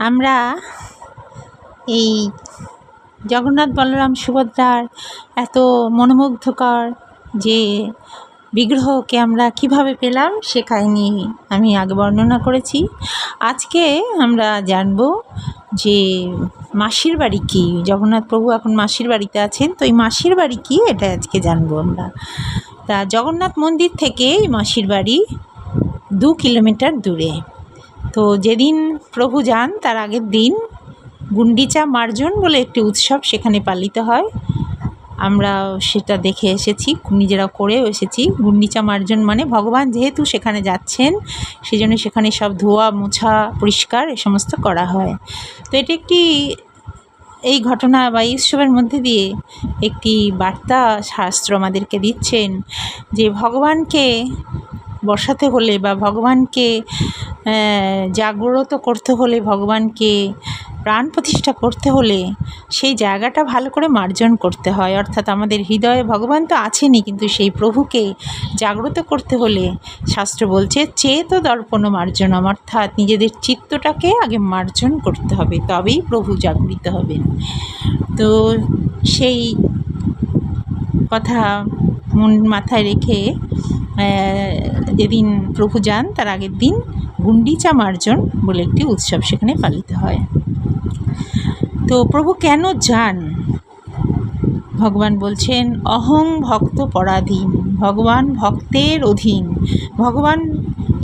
আমরা এই জগন্নাথ বলরাম সুভদ্রার এত মনোমুগ্ধকর যে বিগ্রহকে আমরা কিভাবে পেলাম সে কাহিনী আমি আগে বর্ণনা করেছি। আজকে আমরা জানব যে মাসির বাড়ি কী। জগন্নাথ প্রভু এখন মাসির বাড়িতে আছেন, তো এই মাসির বাড়ি কী এটা আজকে জানবো আমরা। তা জগন্নাথ মন্দির থেকে মাসির বাড়ি 2 কিলোমিটার দূরে। তো যেদিন প্রভু যান তার আগের দিন গুন্ডিচা মার্জন বলে একটি উৎসব সেখানে পালিত হয়। আমরা সেটা দেখে এসেছি, নিজেরা করেও এসেছি। গুন্ডিচা মার্জন মানে ভগবান যেহেতু সেখানে যাচ্ছেন সেজন্য সেখানে সব ধোয়া মোছা পরিষ্কার এ সমস্ত করা হয়। তো এটি একটি এই ঘটনা বা এই উৎসবের মধ্যে দিয়ে একটি বার্তা শাস্ত্র আমাদেরকে দিচ্ছেন যে ভগবানকে বসাতে হলে বা ভগবানকে জাগ্রত করতে হলে, ভগবানকে প্রাণ প্রতিষ্ঠা করতে হলে সেই জায়গাটা ভালো করে মার্জন করতে হয়। অর্থাৎ আমাদের হৃদয়ে ভগবান তো আছেনই, কিন্তু সেই প্রভুকে জাগ্রত করতে হলে শাস্ত্র বলছে চেত দর্পণ মার্জনম, অর্থাৎ নিজেদের চিত্তটাকে আগে মার্জন করতে হবে, তবেই প্রভু জাগরিত হবেন। তো সেই কথা মন মাথায় রেখে যেদিন প্রভু যান তার আগের দিন গুন্ডিচা মার্জন বলে একটি উৎসব সেখানে পালিত হয়। তো প্রভু কেন যান? ভগবান বলছেন অহং ভক্ত পরাধীন, ভগবান ভক্তের অধীন। ভগবান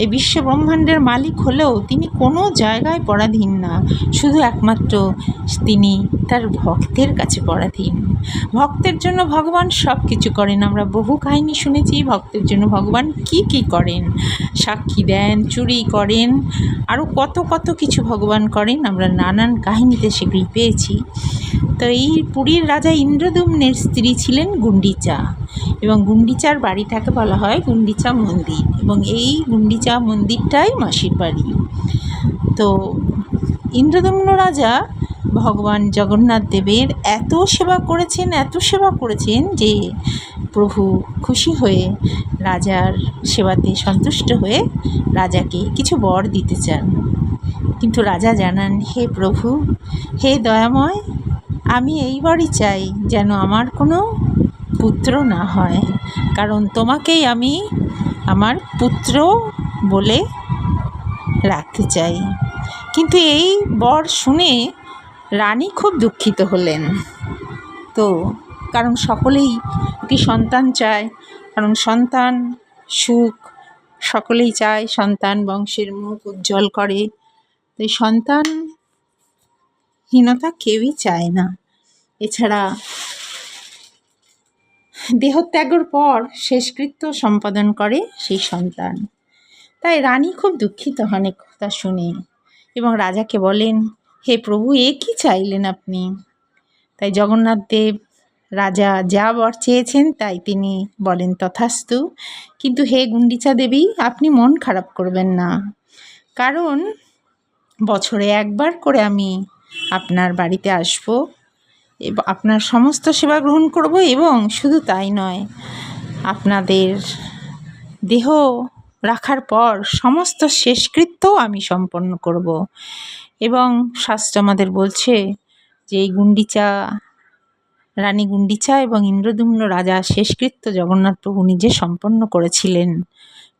এই বিশ্ব ব্রহ্মাণ্ডের মালিক হলেও তিনি কোনো জায়গায় পরাধীন না, শুধু একমাত্র তিনি তার ভক্তের কাছে পরাধীন। ভক্তের জন্য ভগবান সব কিছু করেন। আমরা বহু কাহিনী শুনেছি ভক্তের জন্য ভগবান কি কি করেন। সাক্ষী দেন, চুরি করেন, আরও কত কত কিছু ভগবান করেন। আমরা নানান কাহিনীতে সেগুলি পেয়েছি। তো এই পুরীর রাজা ইন্দ্রদ্যুম্নের স্ত্রী ছিলেন গুন্ডিচা, এবং গুন্ডিচার বাড়িটাকে বলা হয় গুন্ডিচা মন্দির, এবং এই গুন্ডিচা মন্দিরটাই মাসির বাড়ি। তো ইন্দ্রদ্যুম্ন রাজা ভগবান জগন্নাথ দেবের এত সেবা করেছেন যে প্রভু খুশি হয়ে রাজার সেবাতে সন্তুষ্ট হয়ে রাজাকে কিছু বর দিতে চান। কিন্তু রাজা জানান, হে প্রভু, হে দয়াময়, আমি এইবারই চাই যেন আমার কোনো পুত্র না হয়, কারণ তোমাকেই আমি আমার পুত্র বলে রাখতে চাই। কিন্তু এই বর শুনে রানী খুব দুঃখিত হলেন। তো কারণ সকলেই একটি সন্তান চায়, কারণ সন্তান সুখ, সকলেই চায় সন্তান বংশের মুখ উজ্জ্বল করে। তো এই সন্তানহীনতা কেউই চায় না। এছাড়া দেহত্যাগের পর শেষকৃত্য সম্পাদন করে সেই সন্তান। তাই রানী খুব দুঃখিত হন কথা শুনে, এবং রাজাকে বলেন, হে প্রভু, এ কি চাইলেন আপনি? তাই জগন্নাথ দেব রাজা যা বর চেয়েছেন তাই তিনি বলেন তথাস্তু। কিন্তু হে গুন্ডিচা দেবী, আপনি মন খারাপ করবেন না, কারণ বছরে একবার করে আমি আপনার বাড়িতে আসব, আপনার সমস্ত সেবা গ্রহণ করব, এবং শুধু তাই নয়, আপনাদের দেহ রাখার পর সমস্ত শেষকৃত্যও আমি সম্পন্ন করব। এবং শাস্ত্র আমাদের বলছে যে এই রানী গুন্ডিচা এবং ইন্দ্রদ্যুম্ন রাজা শেষকৃত্য জগন্নাথ প্রভু নিজে সম্পন্ন করেছিলেন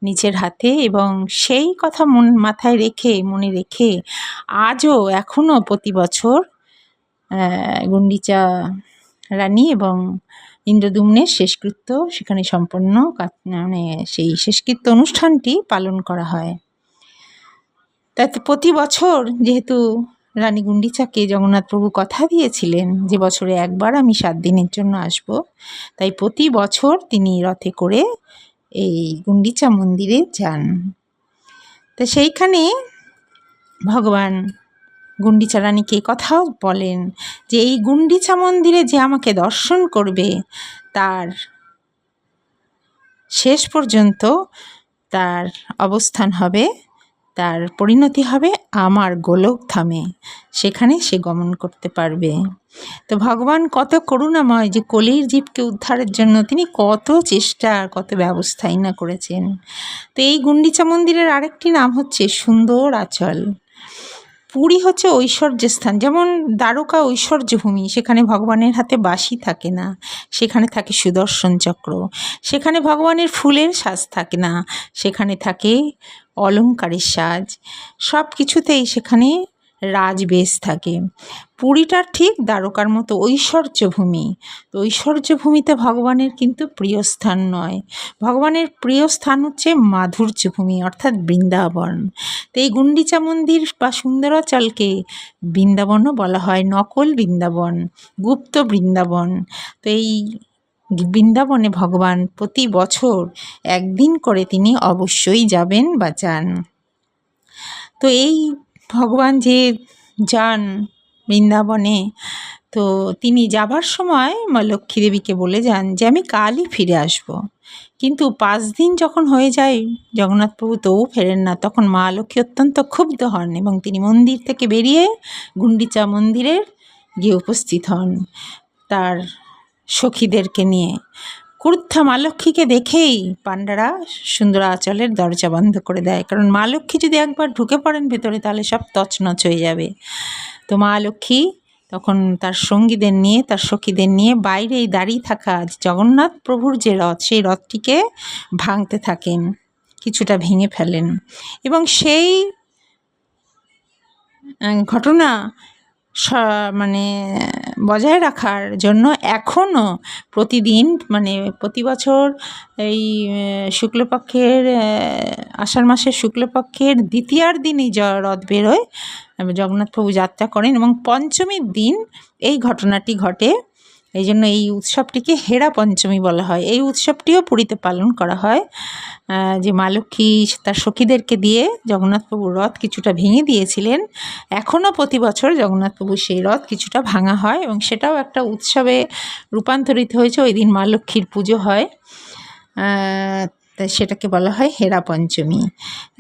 নিজের হাতে, এবং সেই কথা মনে রেখে আজও এখনও প্রতি বছর গুন্ডিচা রানী এবং ইন্দ্রদ্যুম্নের শেষকৃত্য সেখানে সম্পন্ন, মানে সেই শেষকৃত্য অনুষ্ঠানটি পালন করা হয়। তাই তো প্রতি বছর, যেহেতু রানী গুন্ডিচাকে জগন্নাথ প্রভু কথা দিয়েছিলেন যে বছরে একবার আমি 7 দিনের জন্য আসব, তাই প্রতি বছর তিনি রথে করে এই গুন্ডিচা মন্দিরে যান। তো সেইখানে ভগবান গুন্ডিচা রানীকে কথাও বলেন যে এই গুন্ডিচা মন্দিরে যে আমাকে দর্শন করবে তার শেষ পর্যন্ত তার অবস্থান হবে, তার পরিণতি হবে আমার গোলক ধামে, সেখানে সে গমন করতে পারবে। তো ভগবান কত করুণাময় যে কলির জীবকে উদ্ধারের জন্য তিনি কত চেষ্টা, কত ব্যবস্থাই না করেছেন। তো এই গুন্ডিচা মন্দিরের আরেকটি নাম হচ্ছে সুন্দর আচল। পুরী হচ্ছে ঐশ্বর্য স্থান, যেমন দ্বারকা ঐশ্বর্য ভূমি, সেখানে ভগবানের হাতে বাঁশি থাকে না, সেখানে থাকে সুদর্শন চক্র। সেখানে ভগবানের ফুলের সাজ থাকে না, সেখানে থাকে অলংকারের সাজ। সব কিছুতেই সেখানে রাজবেশ থাকে। পুরীটা ঠিক দ্বারকার মতো ঐশ্বর্য ভূমি। তো ঐশ্বর্য ভূমিতে ভগবানের কিন্তু প্রিয় স্থান নয়, ভগবানের প্রিয় স্থান হচ্ছে মাধুর্য ভূমি অর্থাৎ বৃন্দাবন। তো এই গুন্ডিচা মন্দির বা সুন্দরাচলকে বৃন্দাবনও বলা হয়, নকল বৃন্দাবন, গুপ্ত বৃন্দাবন। তো এই বৃন্দাবনে ভগবান প্রতি বছর একদিন করে তিনি অবশ্যই যাবেন বা যান। তো এই ভগবান যে যান বৃন্দাবনে, তো তিনি যাবার সময় মা লক্ষ্মী দেবীকে বলে যান যে আমি কালই ফিরে আসব। কিন্তু 5 দিন যখন হয়ে যায় জগন্নাথ প্রভু তবু ফেরেন না, তখন মা লক্ষ্মী অত্যন্ত ক্ষুব্ধ হন এবং তিনি মন্দির থেকে বেরিয়ে গুন্ডিচা মন্দিরের গিয়ে উপস্থিত হন তার সখীদেরকে নিয়ে। ক্রুদ্ধা মা লক্ষ্মীকে দেখেই পাণ্ডারা সুন্দরাচলের দরজা বন্ধ করে দেয়, কারণ মা লক্ষ্মী যদি একবার ঢুকে পড়েন ভেতরে তাহলে সব তছনছ হয়ে যাবে। তো মা লক্ষ্মী তখন তার সঙ্গীদের নিয়ে, তার সখীদের নিয়ে বাইরেই দাঁড়িয়ে থাকা জগন্নাথ প্রভুর যে রথ, সেই রথটিকে ভাঙতে থাকেন, কিছুটা ভেঙে ফেলেন। এবং সেই ঘটনা মানে বজায় রাখার জন্য এখনও প্রতিদিন, মানে প্রতি বছর এই শুক্লপক্ষের আষাঢ় মাসের শুক্লপক্ষের দ্বিতীয়ার দিনই রথ বেরোয়, জগন্নাথ প্রভু যাত্রা করেন এবং পঞ্চমীর দিন এই ঘটনাটি ঘটে। এই জন্য এই উৎসবটিকে হেরা পঞ্চমী বলা হয়। এই উৎসবটিও পুরীতে পালন করা হয়, যে মা লক্ষ্মী তার সখীদেরকে দিয়ে জগন্নাথ প্রভুর রথ কিছুটা ভেঙে দিয়েছিলেন। এখনও প্রতি বছর জগন্নাথ প্রভুর সেই রথ কিছুটা ভাঙা হয় এবং সেটাও একটা উৎসবে রূপান্তরিত হয়েছে। ওই দিন মা লক্ষ্মীর পুজো হয়, তাই সেটাকে বলা হয় হেরা পঞ্চমী।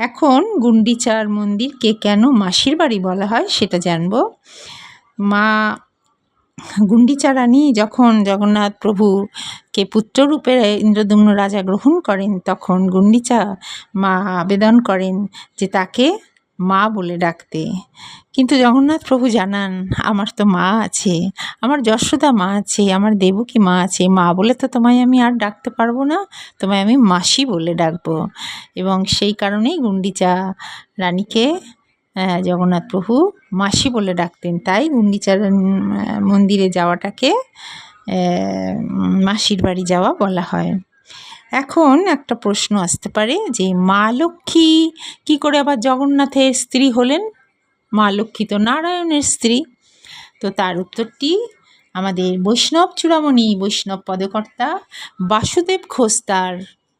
এখন গুন্ডিচার মন্দিরকে কেন মাসির বাড়ি বলা হয় সেটা জানবো। মা গুন্ডিচা রানী যখন জগন্নাথ প্রভুকে পুত্ররূপে ইন্দ্রদ্যুম্ন রাজা গ্রহণ করেন, তখন গুন্ডিচা মা আবেদন করেন যে তাকে মা বলে ডাকতে। কিন্তু জগন্নাথ প্রভু জানান আমার তো মা আছে, আমার যশোদা মা আছে, আমার দেবকী মা আছে, মা বলে তো তোমায় আমি আর ডাকতে পারবো না, তোমায় আমি মাসি বলে ডাকবো। এবং সেই কারণেই গুন্ডিচা রানীকে জগন্নাথ প্রভু মাসি বলে ডাকতেন। তাই গুন্ডিচার মন্দিরে যাওয়াটাকে মাসির বাড়ি যাওয়া বলা হয়। এখন একটা প্রশ্ন আসতে পারে যে মা লক্ষ্মী কী করে আবার জগন্নাথের স্ত্রী হলেন? মা লক্ষ্মী তো নারায়ণের স্ত্রী। তো তার উত্তরটি আমাদের বৈষ্ণব চূড়ামণি, বৈষ্ণব পদকর্তা বাসুদেব ঘোষ তার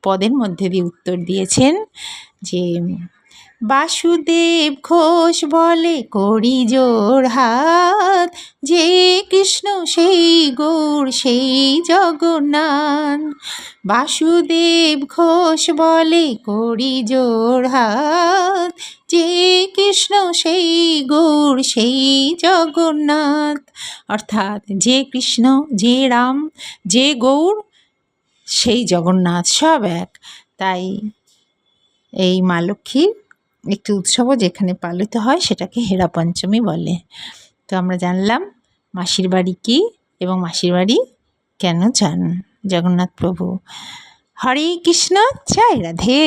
পদের মধ্যে দিয়ে উত্তর দিয়েছেন যে বাসুদেব ঘোষ বলে করি জোর হাত, যে কৃষ্ণ সেই গৌর সেই জগন্নাথ। বাসুদেব ঘোষ বলে করি জোর হাত, যে কৃষ্ণ সেই গৌর সেই জগন্নাথ। অর্থাৎ যে কৃষ্ণ, যে রাম, যে গৌর, সেই জগন্নাথ, সব এক। তাই এই মা লক্ষ্মীর একটি উৎসবও যেখানে পালিত হয় সেটাকে হেরা পঞ্চমী বলে। তো আমরা জানলাম মাসির বাড়ি কী এবং মাসির বাড়ি কেন যান জগন্নাথ প্রভু। হরে কৃষ্ণ, জয় রাধে।